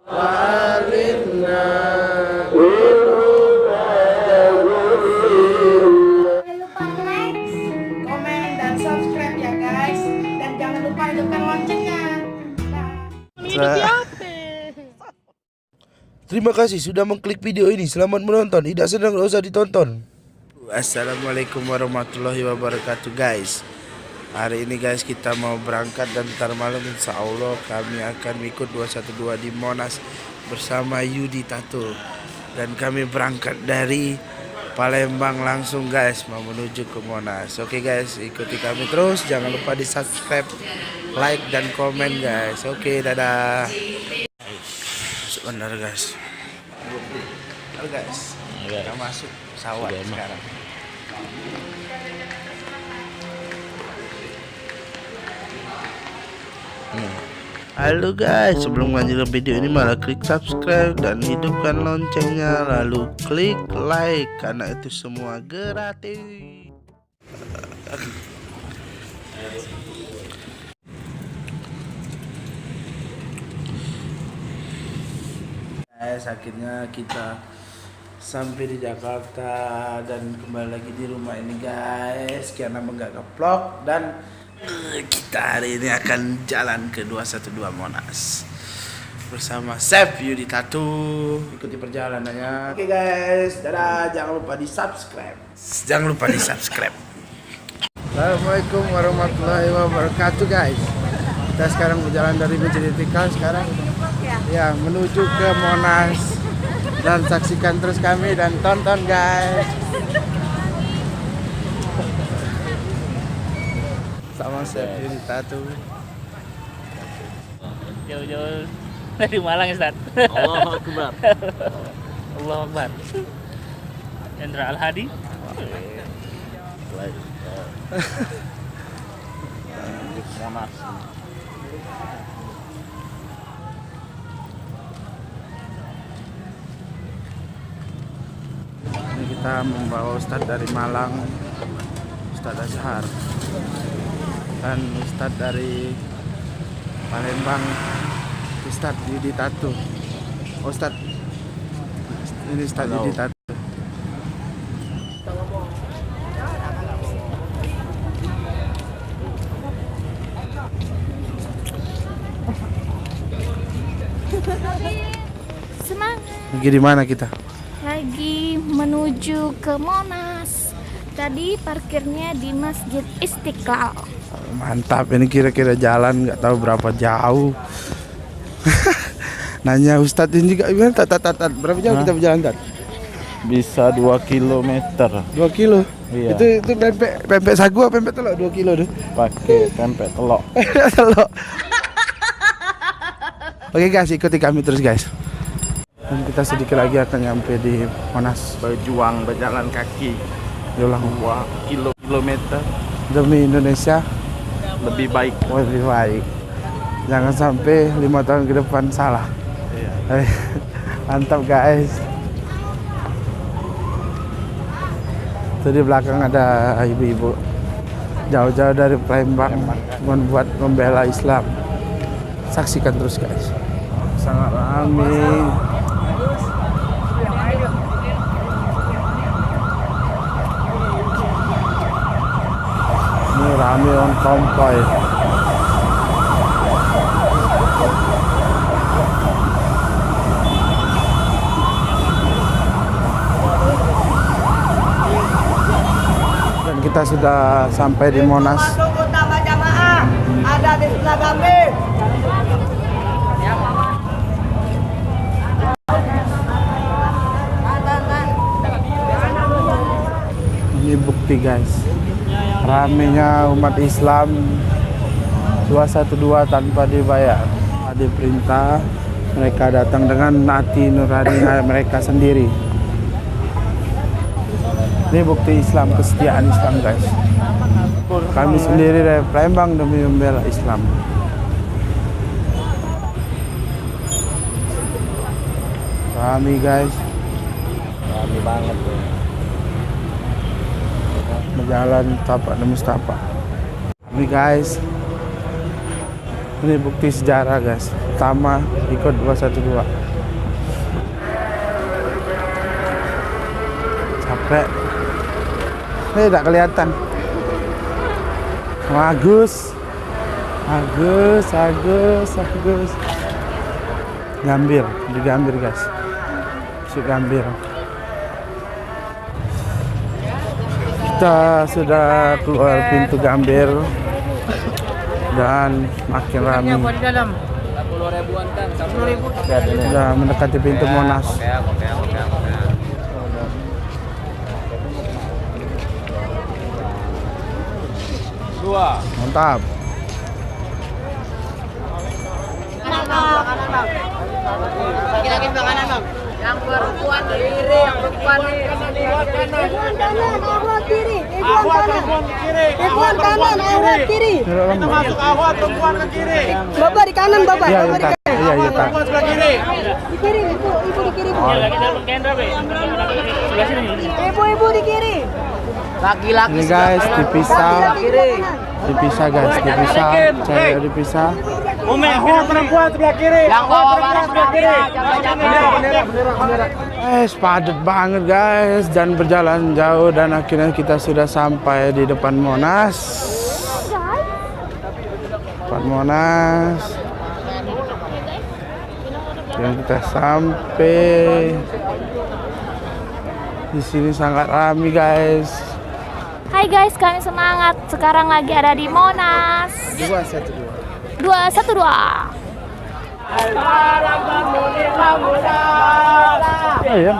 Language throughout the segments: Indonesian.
Jangan lupa like, komen, dan subscribe ya guys. Dan jangan lupa hidupkan loncengnya. Terima kasih sudah mengklik video ini. Selamat menonton. Tidak senang gak usah ditonton. Assalamualaikum warahmatullahi wabarakatuh guys. Hari ini guys kita mau berangkat dan ntar malam insya Allah kami akan ikut 212 di Monas bersama Yudi Tato. Dan kami berangkat dari Palembang langsung guys mau menuju ke Monas. Oke guys, ikuti kami terus. Jangan lupa di subscribe, like dan komen guys. Oke, dadah. Sebentar guys. Halo guys. Kita masuk pesawat sekarang. Halo guys, sebelum lanjut video ini malah klik subscribe dan hidupkan loncengnya, lalu klik like karena itu semua gratis. Guys, akhirnya kita sampai di Jakarta dan kembali lagi di rumah ini guys. Sekian lama gak nge-vlog dan kita hari ini akan jalan ke 212 Monas bersama Chef Yudi Tato. Ikuti perjalanannya. Oke guys, dadah. Jangan lupa di subscribe. Assalamualaikum warahmatullahi wabarakatuh guys. Kita sekarang berjalan dari Masjid Istiqlal sekarang ya menuju ke Monas. Dan saksikan terus kami dan tonton guys. Sama Chef Yudi Tato. Jauh-jauh dari Malang Ustaz. Allahu Akbar. Allahu Akbar. Hendra Al-Hadi. Monas. Ini kita membawa Ustadz dari Malang, Ustadz Azhar, dan Ustadz dari Palembang, Ustadz Yudi Tato. Ustadz, ini Ustadz Yudi Tato. Semangat. Lagi di mana kita? Lagi menuju ke Monas. Tadi parkirnya di Masjid Istiqlal. Mantap, ini kira-kira jalan nggak tahu berapa jauh. Nanya Ustadz ini juga gimana? Berapa jauh kita berjalan Tat? Bisa 2 km. 2 kilo. Iya. Itu pempek sagu apa pempek telur 2 kilo tuh? Pakai pempek telok. Telur. Oke guys, ikuti kami terus guys. Dan kita sedikit lagi akan nyampe di Monas. Berjuang berjalan kaki Yolang 2 kilometer demi Indonesia lebih baik. lebih baik. Jangan sampai 5 tahun ke depan salah. Iya. Mantap guys. Tuh di belakang ada ibu-ibu jauh-jauh dari Palembang membuat membela Islam. Saksikan terus guys. Sangat ramai. Ini ramai on konvoy. Dan kita sudah sampai di Monas. Utama jamaah ada di sebelah kami. Ini bukti guys, ramenya umat Islam 212 tanpa dibayar. Ada perintah, mereka datang dengan hati nurani mereka sendiri. Ini bukti Islam, kesetiaan Islam guys. Kami sendiri dari Palembang demi membela Islam. Kami guys, Rame banget tuh. berjalan tapak demi tapak. Kami guys, Ini bukti sejarah guys. Pertama ikut 212. Capek. Ini tidak kelihatan. Agus. Gambir, di Gambir guys. Si Gambir. Kita sudah keluar pintu Gambir dan makin ramai. Sudah mendekati pintu Monas. Mantap. Lagi-lagi kanan bang. Yang perempuan kiri, yang perempuan kiri. Perempuan kanan, awat kiri. Kita masuk awal perempuan ke kiri. Bapak di kanan, bapak. Iya, Bapak di iya, kanan. iya, iya, tak. Perempuan sebelah kiri. Di kiri, ibu di kiri. Lagi dalam Kendra, Be. Sebelah sini. Ibu di kiri. Laki-laki. Ini guys dipisah, Kiri. dipisah guys, dipisah, cewek dipisah. Awal perempuan sebelah kiri. Yang bawa Awal barang perempuan sebelah kiri. Guys, padat banget guys dan berjalan jauh dan akhirnya kita sudah sampai di depan Monas. Depan Monas. Dan kita sampai di sini sangat ramai guys. Hai guys, kami semangat. Sekarang lagi ada di Monas. 212. Iya.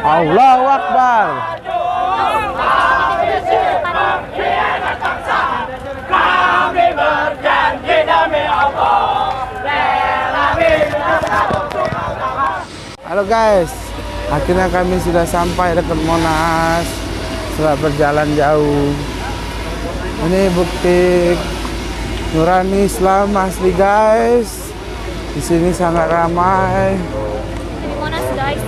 Allahu Akbar. Halo guys, akhirnya kami sudah sampai dekat Monas setelah berjalan jauh. Ini bukti nurani Islam asli guys. Di sini sangat ramai. Di Monas guys.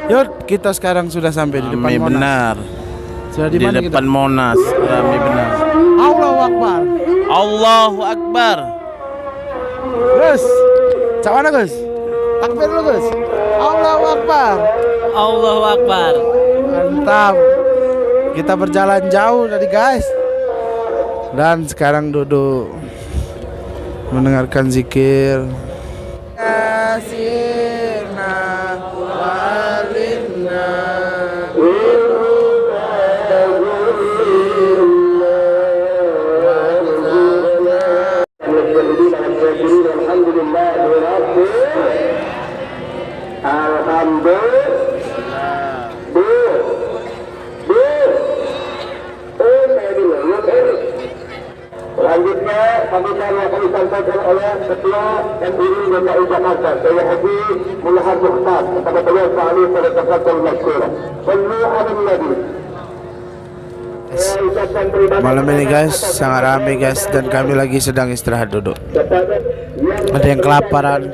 Yuk, kita sekarang sudah sampai di depan Rame Monas. benar. Sudah di Di mana depan kita? Monas, rame benar. Allahu Akbar. Allahu Akbar. Gus, cak mana Gus? Takbir dulu Gus. Allahu Akbar. Allahu Akbar. Mantap. Kita berjalan jauh tadi guys. Dan sekarang duduk mendengarkan zikir. Asirna walidna Selanjutnya kami akan disampaikan oleh Ketua MUI DKI Jakarta, Saya Haji Mulhad Mukhtar, kepada beliau Fahli pada Tafadhol Masykur. Sallu ala Nabi. Malam ini guys sangat ramai guys dan kami lagi sedang istirahat duduk. Ada yang kelaparan.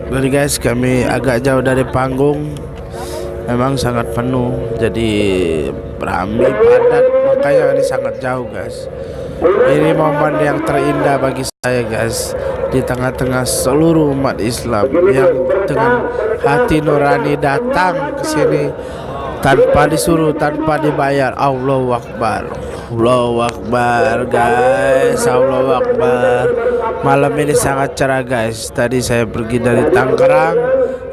Jadi guys kami agak jauh dari panggung. Memang sangat penuh, jadi ramai padat, makanya ini sangat jauh guys. Ini momen yang terindah bagi saya guys, di tengah-tengah seluruh umat Islam yang dengan hati nurani datang ke sini tanpa disuruh, tanpa dibayar. Allahu Akbar. Allahu Akbar guys, Allahu Akbar. Malam ini sangat cerah guys. Tadi saya pergi dari Tangerang,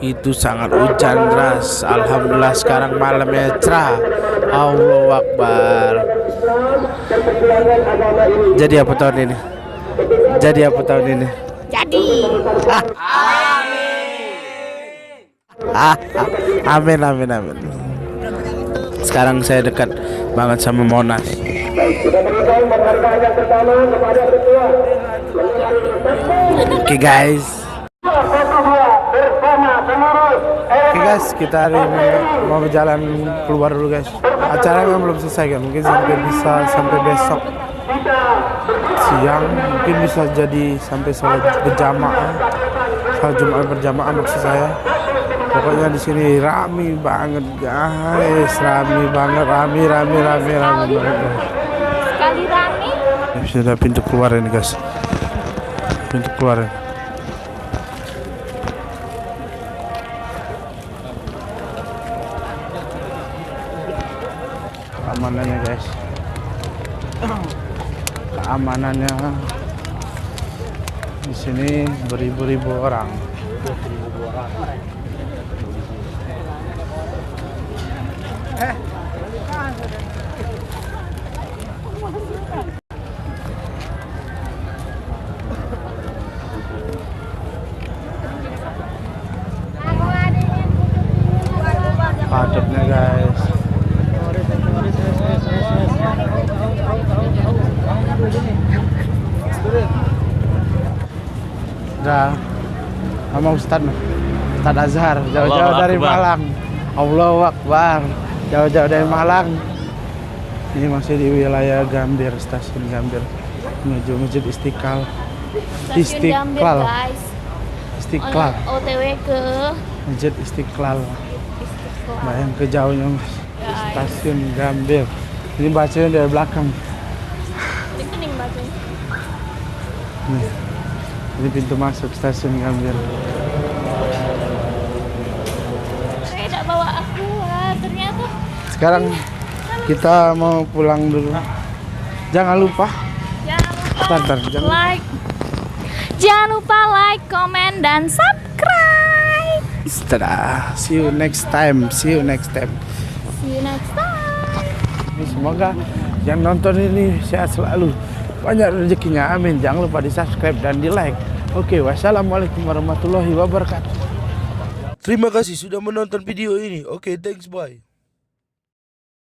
itu sangat hujan deras. Alhamdulillah sekarang malamnya cerah. Allahu Akbar. Jadi apa tahun ini? Jadi apa tahun ini? Jadi. Amin. Amin, amin, amin. Sekarang saya dekat banget sama Monas. Kita berikan penghargaan yang pertama kepada ketua. Oke guys. Oke guys, kita hari ini mau berjalan keluar dulu guys. Acaranya belum selesai kan, mungkin sampai besok siang, mungkin bisa jadi sampai sholat berjamaah, sholat Jumat berjamaah maksud saya. Pokoknya di sini rame banget guys, rame banget, rame banget. Sekali rame. Sudah pintu keluar ini guys, pintu keluar. Keamanannya guys, keamanannya di sini beribu-ribu orang. Padatnya guys. Udah sama Ustadz Azhar, jauh-jauh dari Malang. Allahu Akbar, jauh-jauh dari Malang. Ini masih di wilayah Gambir, stasiun Gambir, menuju Masjid Istiqlal. Gambir, guys. Istiqlal. OTW ke Masjid Istiqlal. Bayang ke jauhnya mas. Stasiun Gambir. Ini bacanya dari belakang. Kening bacanya. Nih, ini pintu masuk stasiun Gambir. Saya tidak bawa aku, ternyata. Sekarang kita mau pulang dulu. Jangan lupa. Jangan lupa like, comment, dan subscribe. Dadah. See you next time. See you next time. Semoga yang nonton ini sehat selalu, banyak rezekinya, amin. Jangan lupa di subscribe dan di like. Oke, wassalamualaikum warahmatullahi wabarakatuh. Terima kasih sudah menonton video ini. Oke, thanks, bye.